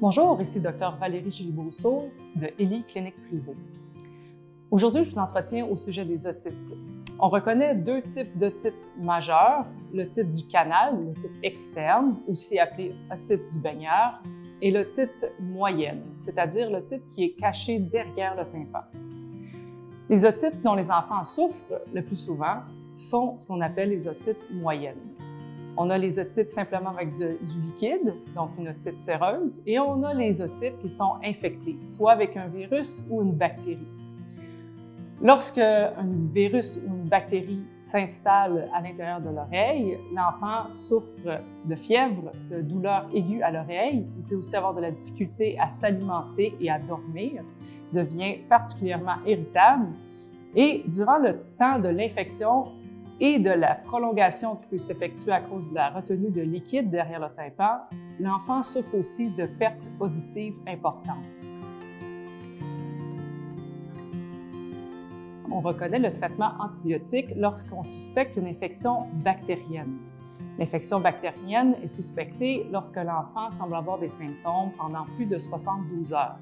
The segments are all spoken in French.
Bonjour, ici Dr Valérie Gilles-Brousseau de Eli Clinique Privée. Aujourd'hui, je vous entretiens au sujet des otites. On reconnaît deux types d'otites majeurs, l'otite du canal, l'otite externe, aussi appelée otite du baigneur, et l'otite moyenne, c'est-à-dire l'otite qui est cachée derrière le tympan. Les otites dont les enfants souffrent le plus souvent sont ce qu'on appelle les otites moyennes. On a les otites simplement avec du liquide, donc une otite séreuse, et on a les otites qui sont infectées, soit avec un virus ou une bactérie. Lorsque un virus ou une bactérie s'installe à l'intérieur de l'oreille, l'enfant souffre de fièvre, de douleurs aiguës à l'oreille, il peut aussi avoir de la difficulté à s'alimenter et à dormir, devient particulièrement irritable, et durant le temps de l'infection et de la prolongation qui peut s'effectuer à cause de la retenue de liquide derrière le tympan, l'enfant souffre aussi de pertes auditives importantes. On reconnaît le traitement antibiotique lorsqu'on suspecte une infection bactérienne. L'infection bactérienne est suspectée lorsque l'enfant semble avoir des symptômes pendant plus de 72 heures.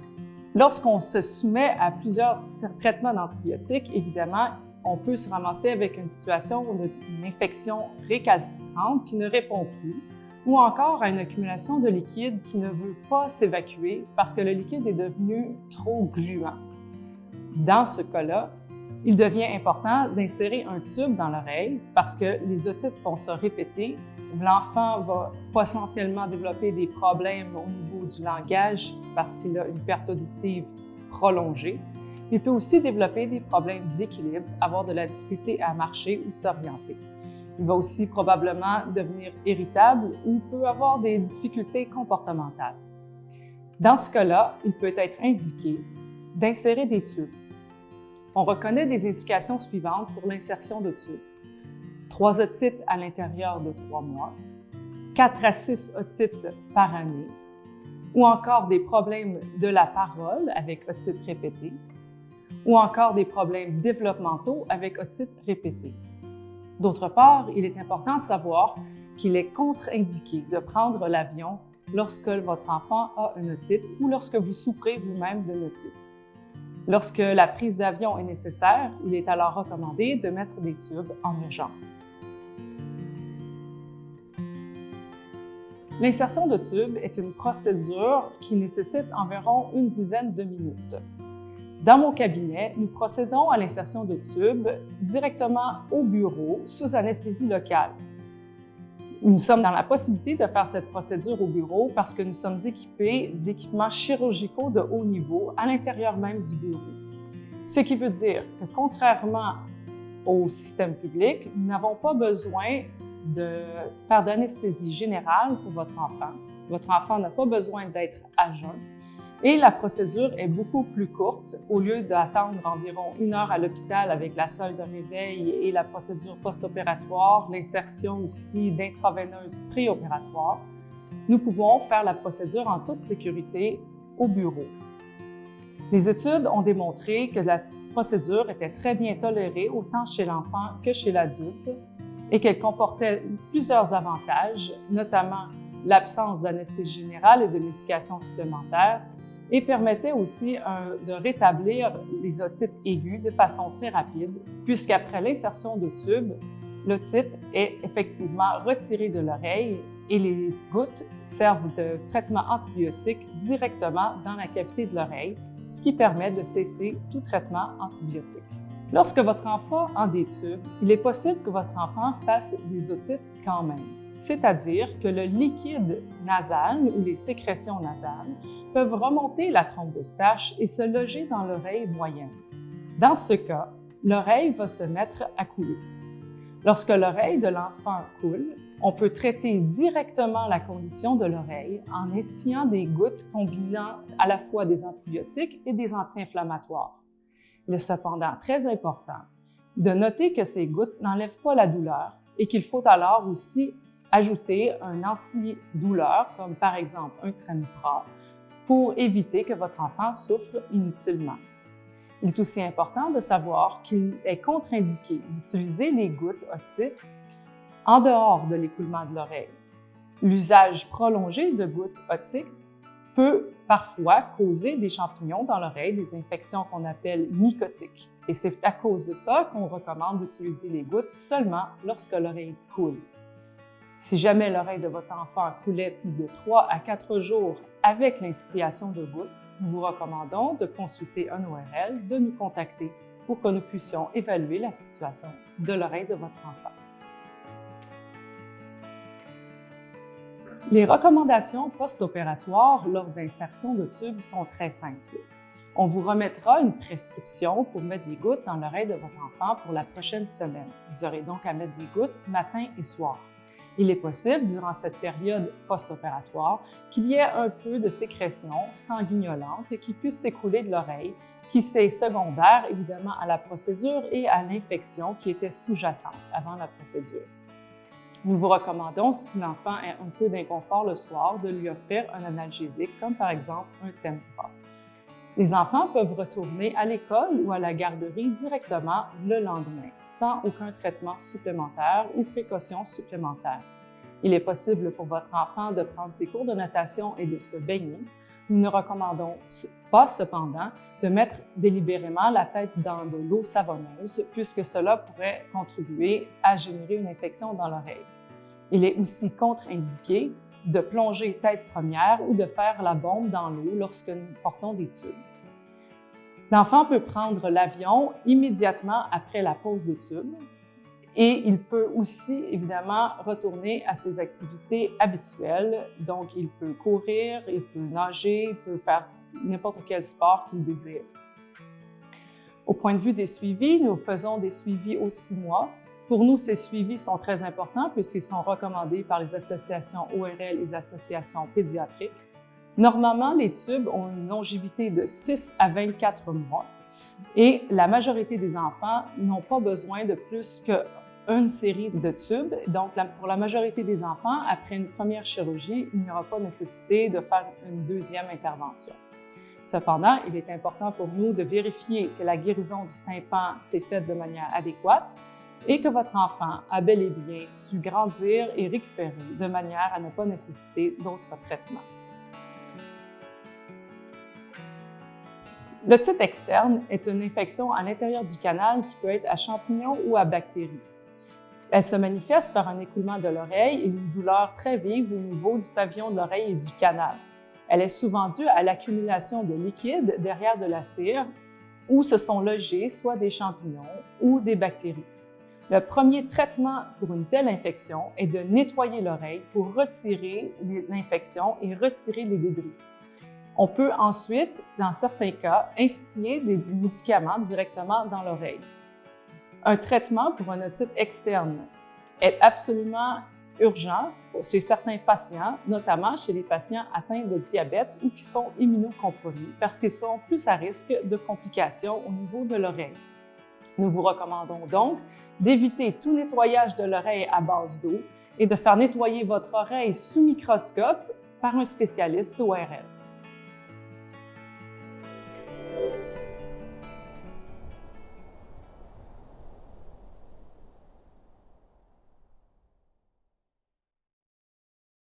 Lorsqu'on se soumet à plusieurs traitements d'antibiotiques, évidemment, on peut se ramasser avec une situation où une infection récalcitrante qui ne répond plus, ou encore à une accumulation de liquide qui ne veut pas s'évacuer parce que le liquide est devenu trop gluant. Dans ce cas-là, il devient important d'insérer un tube dans l'oreille parce que les otites vont se répéter. L'enfant va potentiellement développer des problèmes au niveau du langage parce qu'il a une perte auditive prolongée. Il peut aussi développer des problèmes d'équilibre, avoir de la difficulté à marcher ou s'orienter. Il va aussi probablement devenir irritable ou peut avoir des difficultés comportementales. Dans ce cas-là, il peut être indiqué d'insérer des tubes. On reconnaît des indications suivantes pour l'insertion de tubes. 3 otites à l'intérieur de 3 mois, 4 à 6 otites par année, ou encore des problèmes de la parole avec otites répétées, ou encore des problèmes développementaux avec otites répétées. D'autre part, il est important de savoir qu'il est contre-indiqué de prendre l'avion lorsque votre enfant a une otite ou lorsque vous souffrez vous-même d'une otite. Lorsque la prise d'avion est nécessaire, il est alors recommandé de mettre des tubes en urgence. L'insertion de tubes est une procédure qui nécessite environ une dizaine de minutes. Dans mon cabinet, nous procédons à l'insertion de tubes directement au bureau sous anesthésie locale. Nous sommes dans la possibilité de faire cette procédure au bureau parce que nous sommes équipés d'équipements chirurgicaux de haut niveau à l'intérieur même du bureau. Ce qui veut dire que contrairement au système public, nous n'avons pas besoin de faire d'anesthésie générale pour votre enfant. Votre enfant n'a pas besoin d'être à jeun. Et la procédure est beaucoup plus courte. Au lieu d'attendre environ 1 heure à l'hôpital avec la salle de réveil et la procédure post-opératoire, l'insertion aussi d'intraveineuses préopératoires, nous pouvons faire la procédure en toute sécurité au bureau. Les études ont démontré que la procédure était très bien tolérée autant chez l'enfant que chez l'adulte et qu'elle comportait plusieurs avantages, notamment l'absence d'anesthésie générale et de médications supplémentaires, et permettait aussi de rétablir les otites aiguës de façon très rapide, puisqu'après l'insertion de tubes, l'otite est effectivement retirée de l'oreille et les gouttes servent de traitement antibiotique directement dans la cavité de l'oreille, ce qui permet de cesser tout traitement antibiotique. Lorsque votre enfant a des tubes, il est possible que votre enfant fasse des otites quand même. C'est-à-dire que le liquide nasal ou les sécrétions nasales peuvent remonter la trompe d'Eustache et se loger dans l'oreille moyenne. Dans ce cas, l'oreille va se mettre à couler. Lorsque l'oreille de l'enfant coule, on peut traiter directement la condition de l'oreille en instillant des gouttes combinant à la fois des antibiotiques et des anti-inflammatoires. Il est cependant très important de noter que ces gouttes n'enlèvent pas la douleur et qu'il faut alors aussi ajouter un antidouleur, comme par exemple un Tramipral, pour éviter que votre enfant souffre inutilement. Il est aussi important de savoir qu'il est contre-indiqué d'utiliser les gouttes otiques en dehors de l'écoulement de l'oreille. L'usage prolongé de gouttes otiques peut parfois causer des champignons dans l'oreille, des infections qu'on appelle mycotiques. Et c'est à cause de ça qu'on recommande d'utiliser les gouttes seulement lorsque l'oreille coule. Si jamais l'oreille de votre enfant coulait plus de 3 à 4 jours avec l'instillation de gouttes, nous vous recommandons de consulter un ORL, de nous contacter pour que nous puissions évaluer la situation de l'oreille de votre enfant. Les recommandations post-opératoires lors d'insertion de tubes sont très simples. On vous remettra une prescription pour mettre des gouttes dans l'oreille de votre enfant pour la prochaine semaine. Vous aurez donc à mettre des gouttes matin et soir. Il est possible, durant cette période post-opératoire, qu'il y ait un peu de sécrétion sanguignolante qui puisse s'écouler de l'oreille, qui c'est secondaire évidemment à la procédure et à l'infection qui était sous-jacente avant la procédure. Nous vous recommandons, si l'enfant a un peu d'inconfort le soir, de lui offrir un analgésique, comme par exemple un Tempra. Les enfants peuvent retourner à l'école ou à la garderie directement le lendemain, sans aucun traitement supplémentaire ou précaution supplémentaire. Il est possible pour votre enfant de prendre ses cours de natation et de se baigner. Nous ne recommandons pas cependant de mettre délibérément la tête dans de l'eau savonneuse, puisque cela pourrait contribuer à générer une infection dans l'oreille. Il est aussi contre-indiqué de plonger tête première ou de faire la bombe dans l'eau lorsque nous portons des tubes. L'enfant peut prendre l'avion immédiatement après la pose de tube et il peut aussi évidemment retourner à ses activités habituelles. Donc, il peut courir, il peut nager, il peut faire n'importe quel sport qu'il désire. Au point de vue des suivis, nous faisons des suivis aux 6 mois. Pour nous, ces suivis sont très importants puisqu'ils sont recommandés par les associations ORL et les associations pédiatriques. Normalement, les tubes ont une longévité de 6 à 24 mois et la majorité des enfants n'ont pas besoin de plus qu'une série de tubes. Donc, pour la majorité des enfants, après une première chirurgie, il n'y aura pas nécessité de faire une deuxième intervention. Cependant, il est important pour nous de vérifier que la guérison du tympan s'est faite de manière adéquate et que votre enfant a bel et bien su grandir et récupérer de manière à ne pas nécessiter d'autres traitements. L'otite externe est une infection à l'intérieur du canal qui peut être à champignons ou à bactéries. Elle se manifeste par un écoulement de l'oreille et une douleur très vive au niveau du pavillon de l'oreille et du canal. Elle est souvent due à l'accumulation de liquide derrière de la cire où se sont logés soit des champignons ou des bactéries. Le premier traitement pour une telle infection est de nettoyer l'oreille pour retirer l'infection et retirer les débris. On peut ensuite, dans certains cas, instiller des médicaments directement dans l'oreille. Un traitement pour une otite externe est absolument urgent chez certains patients, notamment chez les patients atteints de diabète ou qui sont immunocompromis, parce qu'ils sont plus à risque de complications au niveau de l'oreille. Nous vous recommandons donc d'éviter tout nettoyage de l'oreille à base d'eau et de faire nettoyer votre oreille sous microscope par un spécialiste ORL.